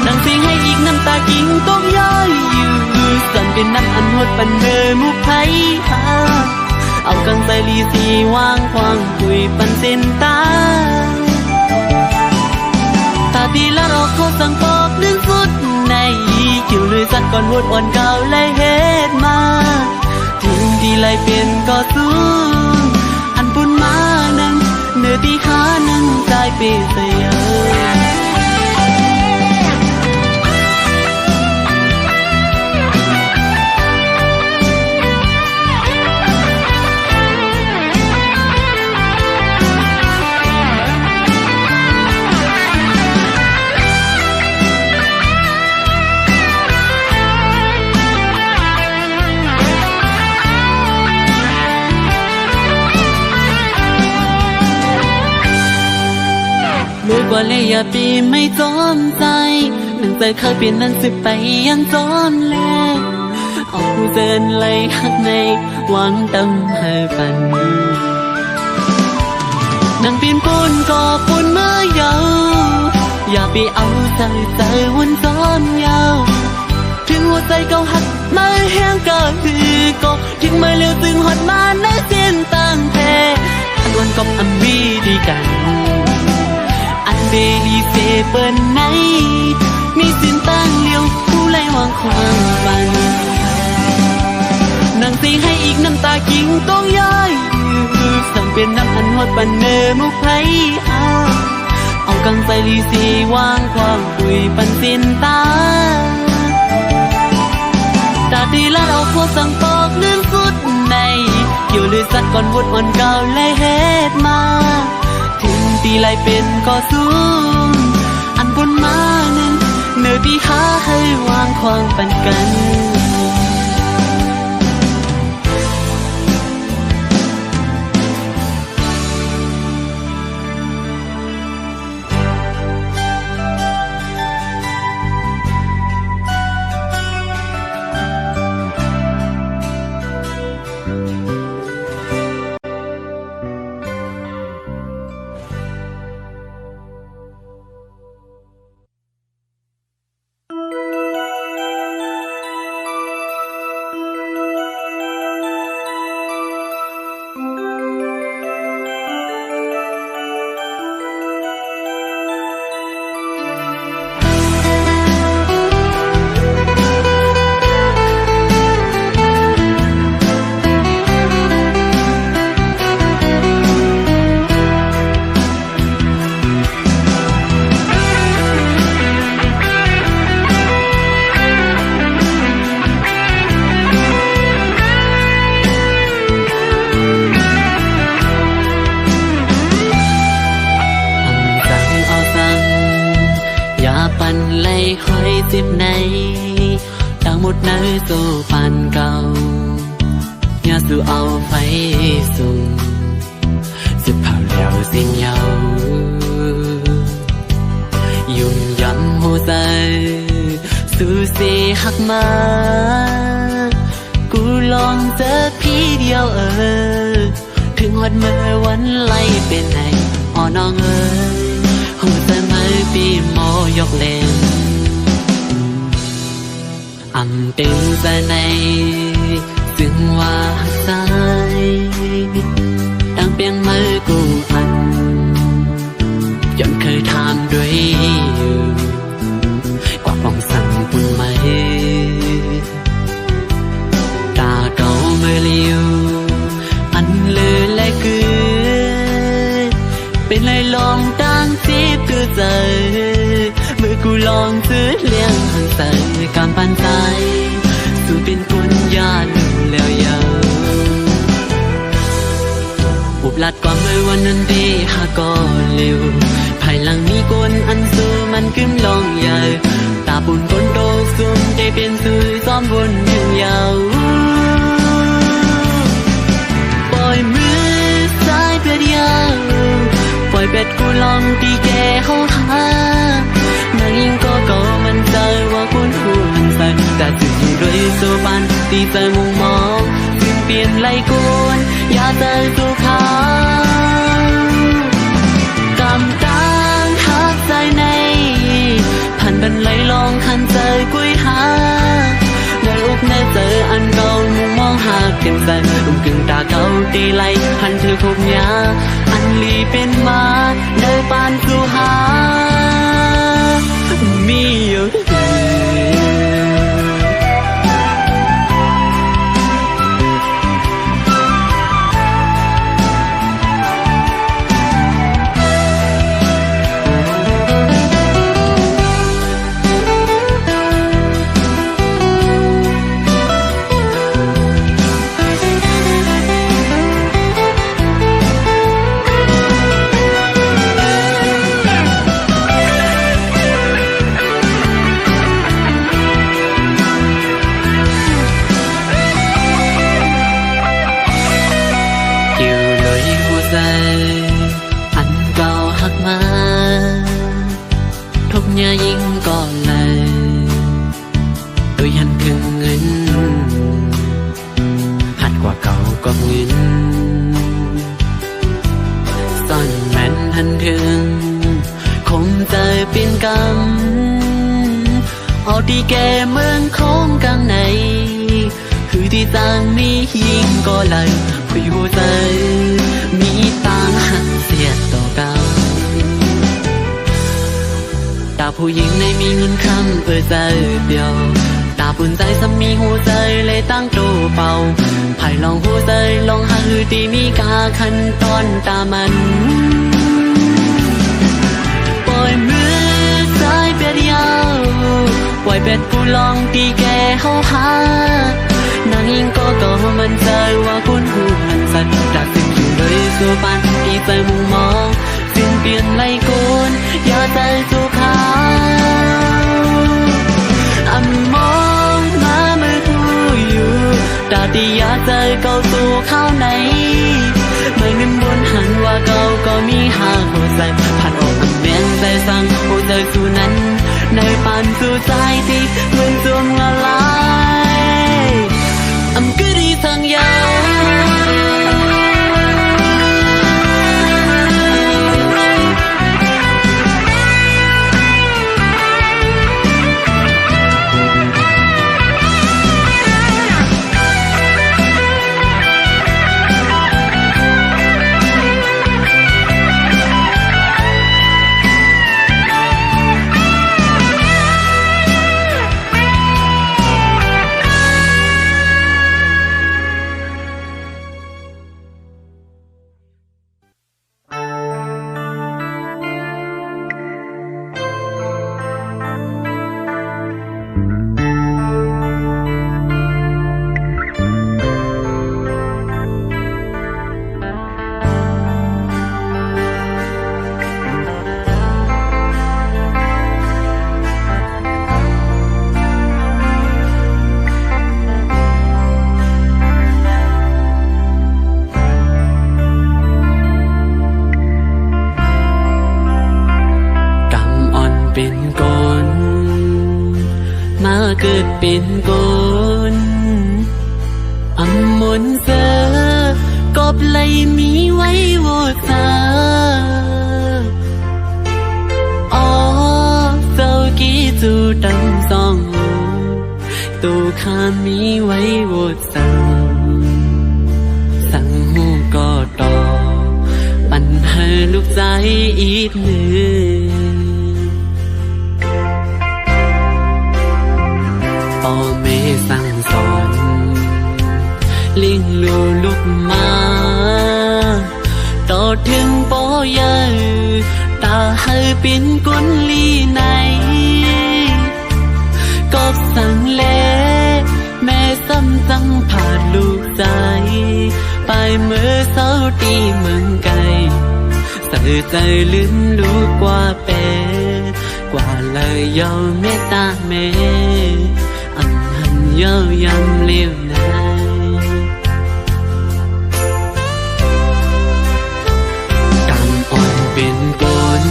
ดังเสียงให้อีกน้ำตากิ่งต้องย้อยอยู่สั่นเป็นน้ำอันหดปันเดิมุกไผ่หาเอากังใส่ลีสีวางควางคุยปันเส้นตาตาดีละรอเขาสั่งบอกเรื่องสุดในคิวเลยสัดก่อนหดอ่อนเก่าเลยเฮ็ดมาถึงดีเลยเปลี่ยนก็สู้อันปุ่นมานั้นเนื้อตีขานั้นใจเปเสียกว่าเลยอย่าปีไม่จอมใจหนังใจเคยเปลี่ยนนั้นสิไปยังจอมแล้วเอาผู้เดินเลยหักในหวังตั้งให้ปันนังปีนปูนก็ปูนเมื่อยาวอย่าไปเอาใจวนจอมยาวถึงหัวใจเก่าหักมาแห้งก็คือก็ถึงไม่เลี้ยวตึงหดมาในเส้นตั้งแท้อันวันกับอันวีดีกันเบลีเซเปิลไหนมีสินตั้งเลี้ยวผู้ไล่วางความฝันนั่งสีให้อีกน้ำตากิ่งต้องย้อยสั่งเป็นน้ำอันหดปันเนมุกไผ่เอากังใส่ลีสีวางความคุยปันสินตา đi lát ao phố sang bọc nước phút này kiểu lưới sắt còn vuốt on cao lấy hết mà thiên ti lạiเป็นก็สูงอันบนมานั้นเนื้อที่หาให้วางความปันกันdịp này đang một nơi dù bàn cầu nhà dù áo phải dùng dịp hào lèo xin nhau dùng dám hồ dài su xì hắc maกูลองเจอพี่เดียวถึงวันเมื่อวันไล่เป็นไงอ๋อน้องหัวใจไม่ปีโมยกเล่นtình giờ này dừng hoa sai đang bên mơ của anh chọn khơi tham đuổi qua vòng sân buồn mây ta cầu mơ liêu anh lừa lại cười bên lại lòng đang tiếp cứ giờ mưaกูลองซื้อเลี้ยงหันใส่การปันใจสู่เป็นคนยาลูแล้วยาวอุบลัดกว่าเมื่อวันนั้นดีหาก็เร็วภายหลังมีคนอันสู้มันขึ้นลองใหญ่ตาปุ่นคนโตซุ่มได้เป็นสื่อซ้อมวนยืนยาวปล่อยมือซ้ายเพื่อเดียวปล่อยเป็ดกูลองตีแกเขาหาnàng yên có mình rơi qua cuốn hồn say ta tự nhiên đôi số ban đi rơi mù mờ phiền phiền lay cuốn ya rơi dù khá cảm tang hát dài nàyผ่านbên lấy long khăn rơi cuối há nơi úp nơi giờ ăn câu mù mong hà kềm dài đụng cưng ta câu đi lay hành thư khúc nhá ăn ly bên má nơi ban dù há mi ơi nhàยิ่งก่อนเลยโดยหันครึ่งเงินหัดกว่าเก่าก็เงินซ่อนแม่นหันถึงคงเจอเป็นกรรมเอาดีแกเมืองของกลางในคือที่ต่างนี้ยิ่งก็เลยคุยหัวใจมีต่างหักเสียต่อเก่าตาผู้หญิงในมีเงินคำใจเดียวตาปุ่นใจซ้ำมีหัวใจเลยตั้งโตเป่าไผ่ลองหัวใจลองหาหือตีมีกาคันตอนตามันปล่อยมือซ้ายเปียเดียว ปล่อยเป็ดผู้ลองตีแกเฮาหานางยิงก็มันใจว่าคุณหูหันสัตว์จากสิ่งอยู่เลยสู่ปานที่ใจมุงมองสิ้นเปลี่ยนไล่กุนอย่าใจสู่เขามองมาเมื่อผู้อยู่ดาดีอย่าใจเก่าสู่เขาไหนไม่นึกบนหันว่าเก่าก็มีหาหัวใจผ่านออกมันแม่งใจสั่งหัวใจสู่นั้นในปานสู่ใจที่เหมือนจมละลายก็ดีทั้งยเกิดเป็นกนมนเสอกอบไหลมีไว้โวซาอ๋อเจ้ากี้จูดังซองตูข้ามีไว้โวซาสั่งหูก็ต่อปัญหาลูกใจอีกหนึ่งพ่อแม่สั่งสอนเลี้ยงลูกมาต่อถึงปอใหญ่ตาให้เป็นกุนลีไหนก็สั่งเล่แม่ซ้ำจังผ่านลูกใจไปเมื่อเศร้าตีเมืองไกลใส่ใจลืมลูกกว่าเป้กว่าเลยยอมเมตตาแม่เย้ายำเลี้ยวไหนกำอ่อนเป็นกน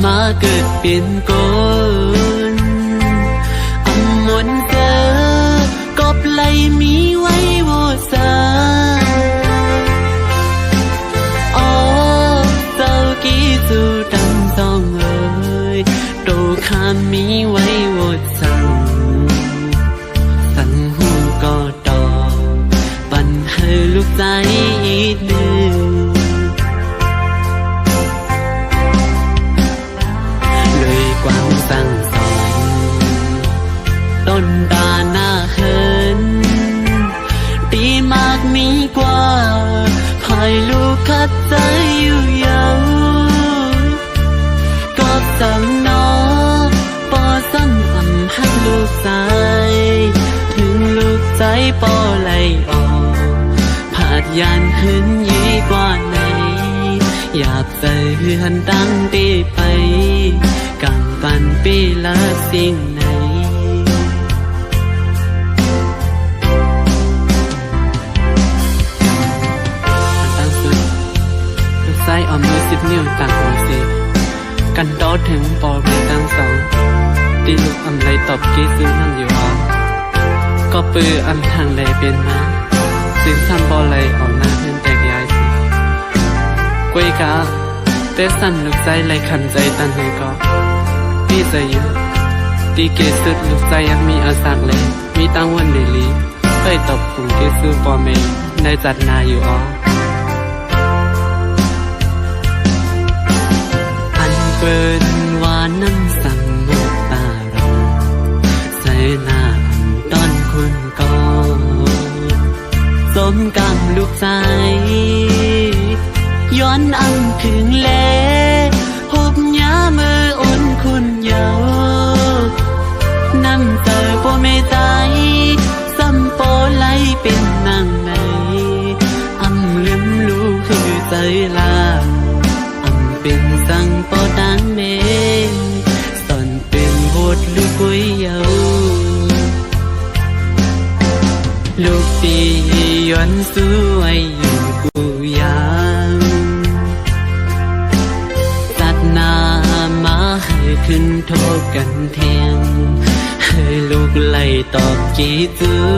มาเกิดเป็นกนมนเจอกอบไหลมีไว้โวซาอ๋อเจ้ากี้จูดังซองเอ่ยโตข้ามีไว้โวซาก็ต่อปัญหาลูกใจอีกหนึ่งเลยความสั่งสอนต้นตาหน้าเหินตีมากมีกว่าพายลูกคัดใจอยู่ยาวก็สั่งน้อปอสั่งให้ลูกใจลูกใจปอไหลออกผาดยานขึ้นยี่กว่าไหนอยากใจเฮือนตั้งตีไปกังปันปีละสิ่งไหนตั้งสุดลูกไส้ออมมือ10 นิ้วต่างหัวเสกันโตถึงปอเรียตั้งสองตีลูกอำไรตอบกี้ซื้อนั่งอยู่อ๋อก็ปืออันทางเลยเป็นมาสินสันบอเลยออกหน้าเพื่อนแตกยายสิกวยกะเตสันลูกใจเลยขันใจตันให้ก็พี่ใจเยอะตีเกสุดลูกใจยังมีอาสักเลยมีตั้งวันเดลีเคยตบขุมเกสุปอเมย์ในจัดนาอยู่อ๋ออันเปิดวาน้ำสั่งมุกตาเราใส่หน้าต้นคุณก็สมกำลูกใจย้อนอังถึงเล่พบยาเมื่ออุ่นคุณเยาว์ rằng bỏ đáng mê sonเป็นบทลูกกุ้ยเยาลูกตีย้อนสวยอยู่กูยามตัดหน้ามาให้ขึ้นโทษกันเทียงให้ลูกไล่ตอบกี่จื้อ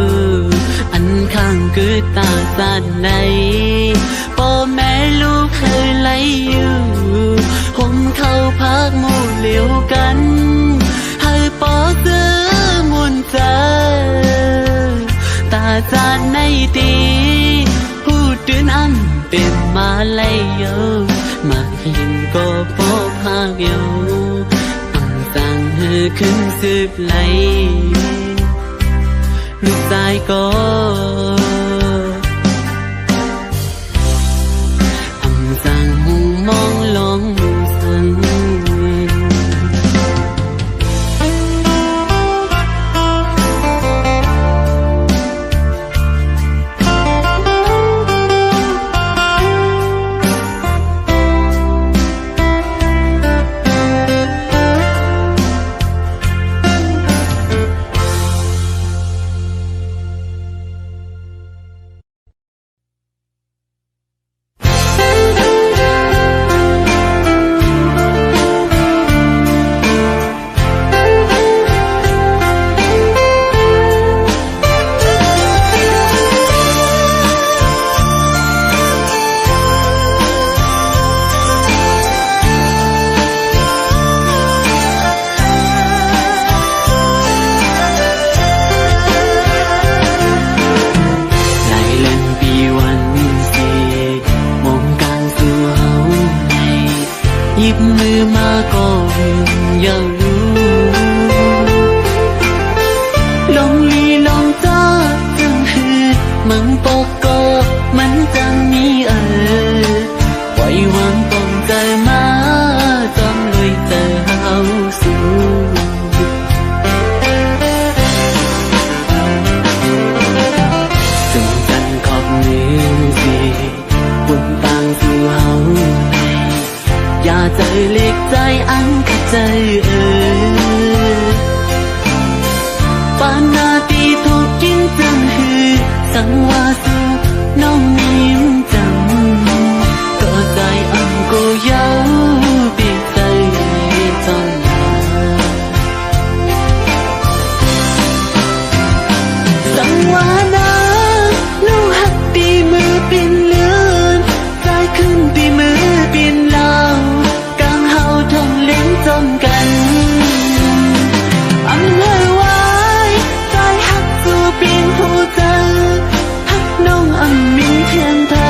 อันข้างคือตาสันในพ่อแม่ลูกเคยไล่อยู่ผมเข้าพักหมู่เหลียวกันให้ปอซื้อมุนเจอตาจานในดีพูดตื่นอันเป็นมาไล่เยามาหินก็พบภาคเยาอังสั่งให้ขึ้นสืบไล่ลูกชายก็อังสั่งหูมองลงสั่งหยิบมือมาก็อย่ารู้ลงลีลงจ้าจังหืดมังปกก็มันจังมีปล่อยวางปองใจมาจอมเลยเจอเฮาสู่จึงจันขอบมือสิบุญต่างสู่เฮาอย่าใจเล็กใจอันขัดใจปานนาตีถูกกินจังหือสังวาสูน้องนิ่มจังก็ใจอันก็เย้าปีกใจจนสังวานาลูกหักตีมือเป็นเลือนใจขึ้นตีมือเป็นลาวจมกันอันเฮวายใจหักสู่เป็นผู้เจอหักน้องอันมินเทียนเธอ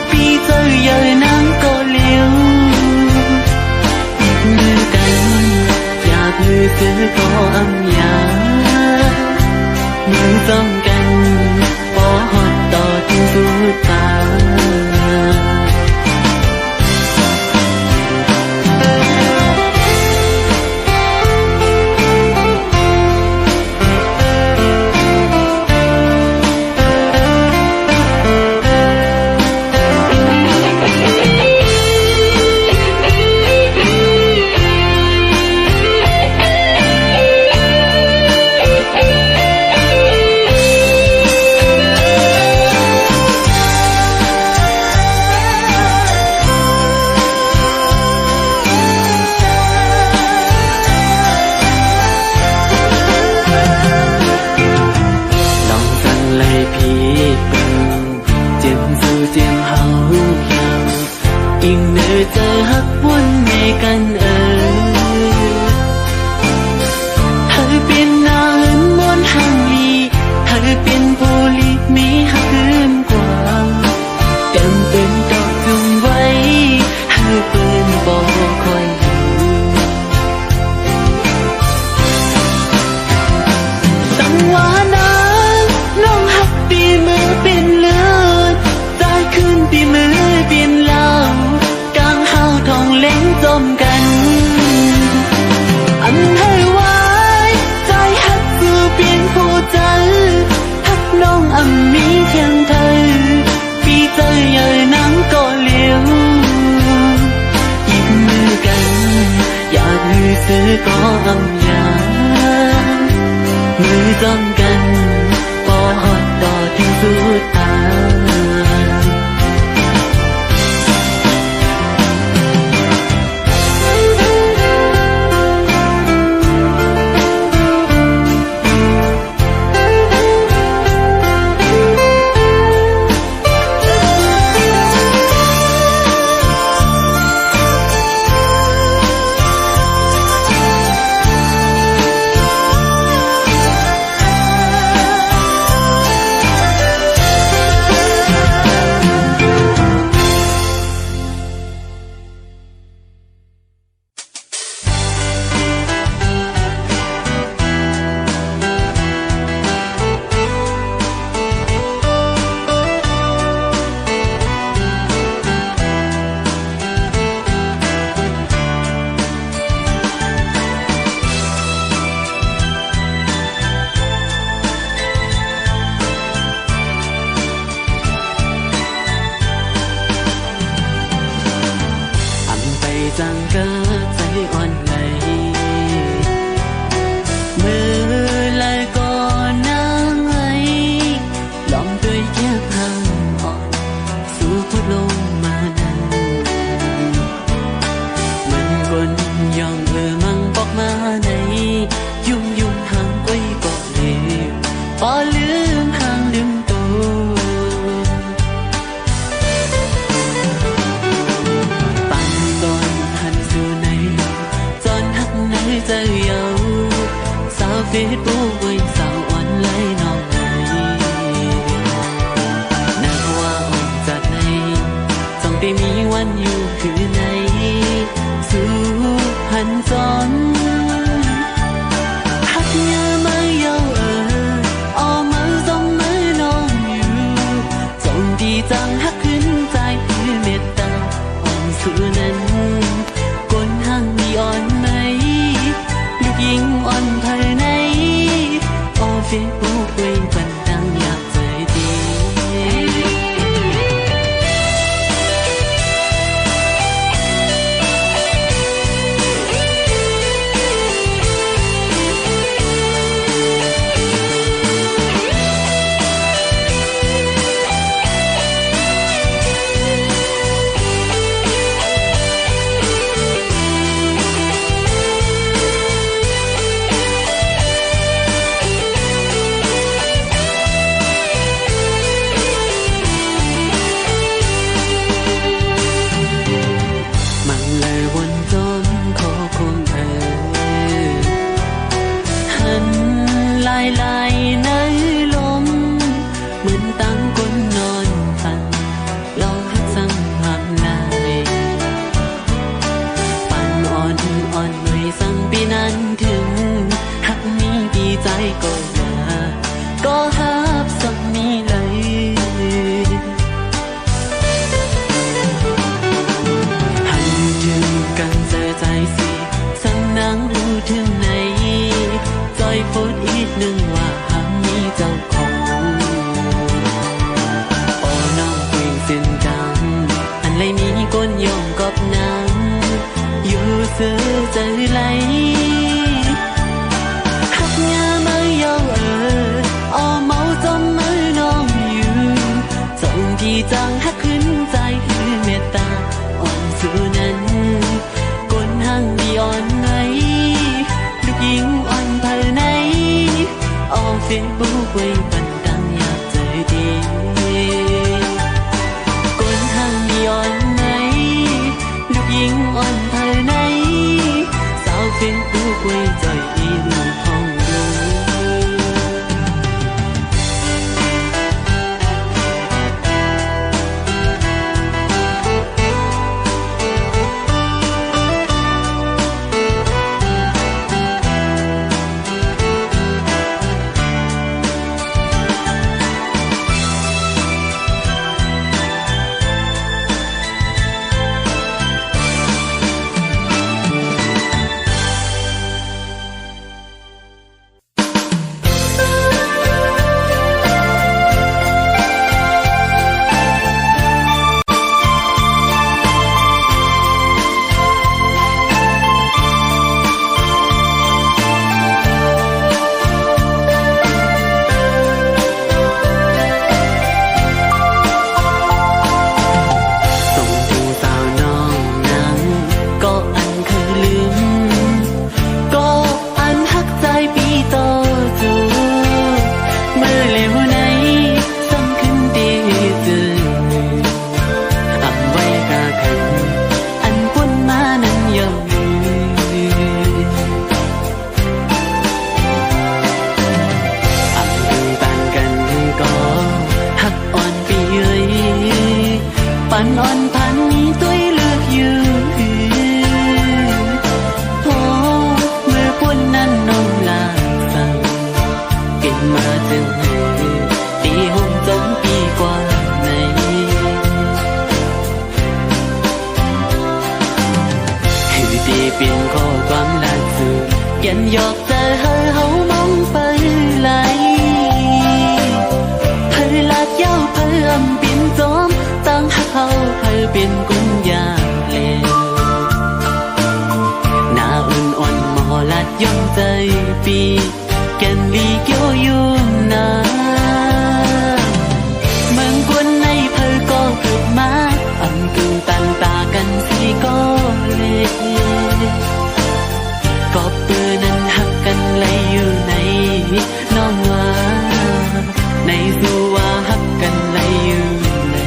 ปีเจอเยอะนางก็เลี้ยวมือกันอยากมือซื้อก็อำยามือจมกันพอหอดต่อถึงสุดตายิ่งเนื้อเจอหักวนในกันเธอเป็นนางมนต์หังลีเธอเป็นผู้ลีมีหักคืนกว่าเต็มเป็นดอกจุ่มไว้เธอเป็นบ่คอยอยู่สังวานาน้องหักตีมือเป็นเลือดใจขึ้นตีมือเป็นลาวทองเล้งจมกัน ซื้อก็อำยามือจ้องกันปอฮอดต่อถึงสุดทางจังก็ใจอ่อนไหลมือและก็นั่งไหลล้อมด้วยแค่ทางอ่อนสู่พุทลงมานั้นมันคนยองมังบอกมาในยุ่งห่างไว้ก็เลยพอลืมห่างลืมตัวจะเยาสาวเฟซบุ๊กไว้สาวอ่อนไหลน้องไหนนักว่าออกจากไหนต้องได้มีวันอยู่คือไหนสู่หันจอนหักยามาเยาเอามือส่งมือน้องอยู่จงดีจังหักขึ้นใจคือเมตตาอ่อนสู่นั้นก้นห่างมีอ่อนไหมยิ่งอ่อนภายในออเฟซบุ๊กไว้บันดังอยากใจดีลายในลมเหมือนตั้งคนนอนฝันลองหักสั่งหามลายปั่นอ่อนหน่อยสั่งปีนั้นถึงหักมีดีใจก็อย่าก็หับสั่งมีเลยหันถึงกันเจอใจสิสั่งนางรู้ถึงไหนจอยโพดอีกหนึ่งว่าหามีเจ้าของโอ้น้องคุยสิ้นจังอันไรมีก้นยองกับนางอยู่ซื้อใจไหลหักยามาเยาเอาเมาจมมือน้องอยู่จงดีจังหักขึ้นใจคือเมตตาอ่อนสู่นั้นก้นห่างดีอ่อนไหนลูกยิงอ่อนภายในออกเฟซบุ๊กไว้บันดังอยากเจอดีก้นห่างมีอ่อนไหนลูกยิงอ่อนภายในสาวเฟซบุ๊กไว้ใจอีหนุ่มห้องดู เปลี่ยนข้อความล่าสุดเขียนหยอกใจให้เฮามองไปไหลให้ลาดยาวให้อำเปลี่ยนจอมตั้งหักเขาให้เปลี่ยนกุญยาเลวหน้าอ่อนๆมอลัดย่อมใจปีแก่นลีเกี่ยวยุ่มนาเมืองกวนในเพอก็เกิดมาอำกึ่งตันตากันสิก็เลยก็ปืนนั้นหักกันเลยอยู่ในน้องว่าในสู่ว่าหักกันเลยอยู่ใน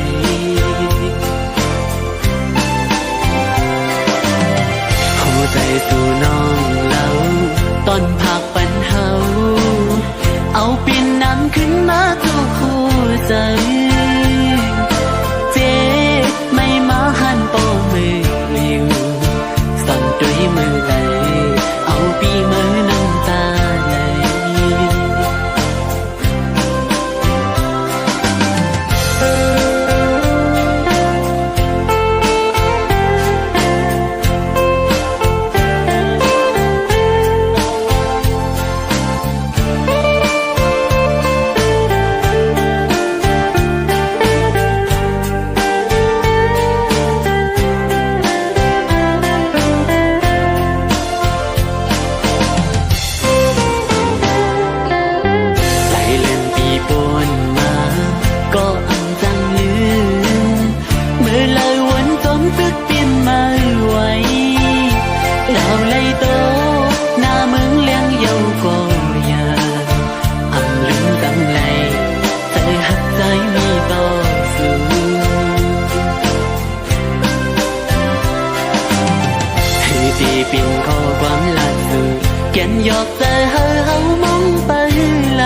หัวใจสู่น้องเล่าตอนพักปันเฮาเอาปีนน้ำขึ้นมาทุกหัวใจเจ๊ไม่มาหันโปมือลิวสั่นด้วยมือไหลเอาปีมือน้ำตาไหลปีนข้อความล่าสุดเขียนหยอกใจให้เฮามองไปไหล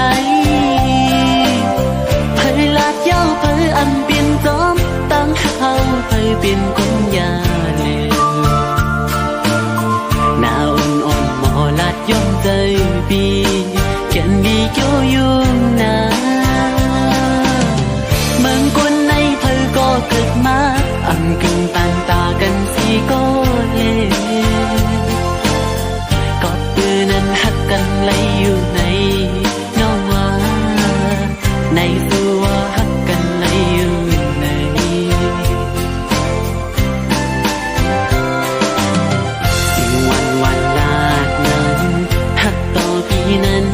เผยลาดยาวเผยอันเปลี่ยนจอมตั้งหักเขาเผยเปลี่ยนกุญยาเลวหน้าอ่อนๆมอลัดย่อมใจปีเขียนดีเกี่ยวยุ่งนาเมืองกวนในเผยก็เกิดมาอันกึ่งต่างตากันสิก็เลยกันเลยอยู่ในน้องว่าในสู่ว่าหักกันเลยอยู่ในสิ่งวันลาดนั้นหักต่อพี่นั้น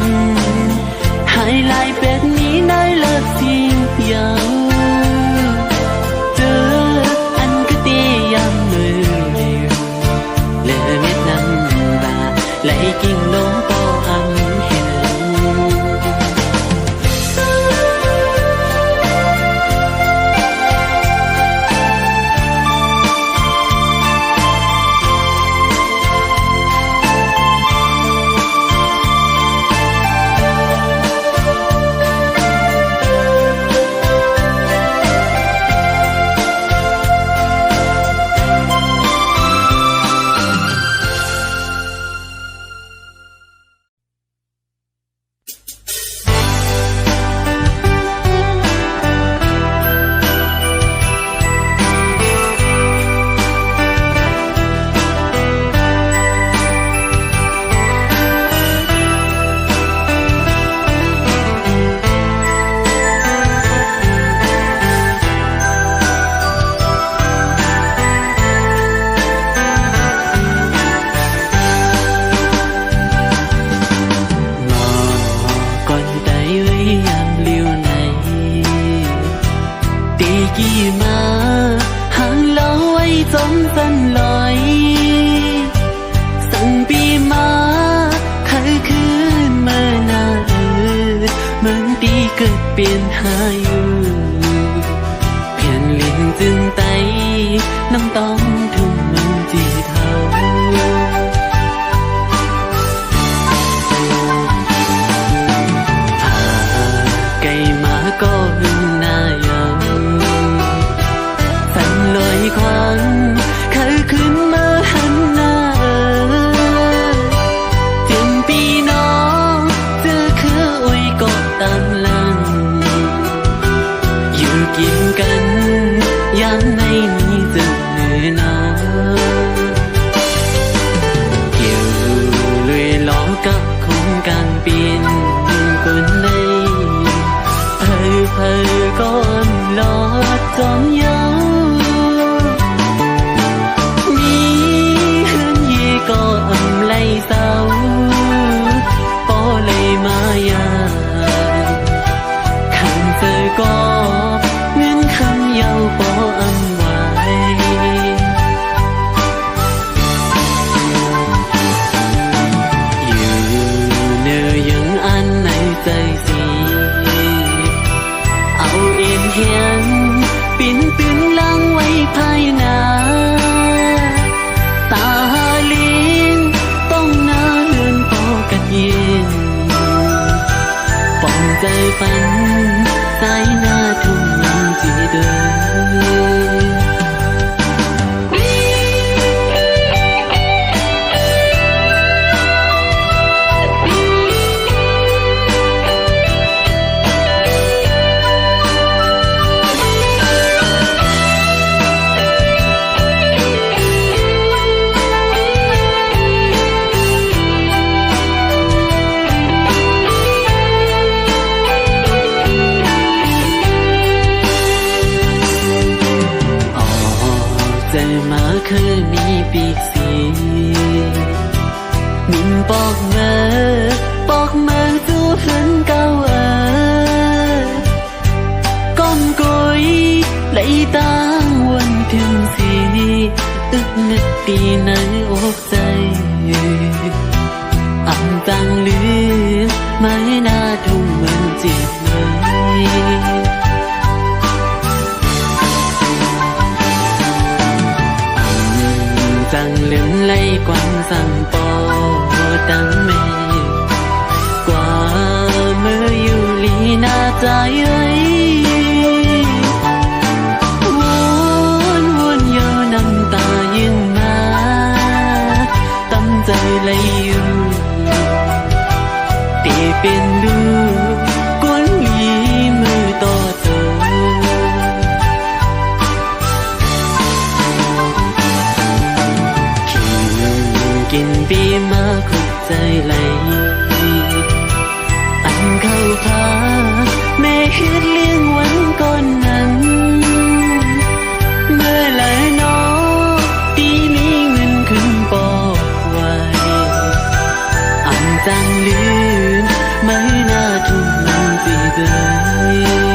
หายลายเป็ดนี้ได้เลิกสิ่งยาวเจออันก็ตียามมือเร็วเลือเม็ดน้ำตาไหลกิ่งลงเกิดเปลี่ยนหาอยู่เพียนลิ้นจึงไตน้ำต้องทุ่มมือจีเท่าหาไก่มาก็หึงหน้ายังสั่นลอยควันเคยขึ้นมาหันหน้าเจ็บปีน้องเจอคืออุ้ยก็ตามหลังอยู่กินกันยามในนี้จะเหนื่อย กับคงการเปลี่ยนคนในเพอก็รอจอมเยามีเฮือนเย่ก็ไล่เศร้าปอเลยมายาขันเจอก็เงินคำเยาปอไว้อยู่เนอยังอันในใจสิเอาเอ็นเฮียนปิ่นตึงลังไว้ภายหน้าตาลินต้องหน้าเลือนปอกัดเย็นป้องใจฝันสายหน้าทุ่งมันจีเดินใจมาเคยมีปีกสีมินปอกเมื่อจูเหินเก่าก้มกุยไหลตางวนถึงสีอึกนึกตีในอกใจอ่ำตังลือไม่น่าทุ่งเหมือนจีบเลยจังลืมไล่กวางสั่งปอดังเมกว่าเมื่ออยู่ลีน่าใจเอ้ยวนเยอะน้ำตายิ่งมาตั้งใจเลยอยู่ตีเป็นดูกวนลีมือต่อตัวกินปีมาขุดใจไหลอันเข้าพาแม่เฮ็ดเลี้ยงวันก่อนนั้นเมื่อไหร่น้อปีมีเงินขึ้นปอกไว้อันจังลืมไม่น่าทุ่มมันสิเดย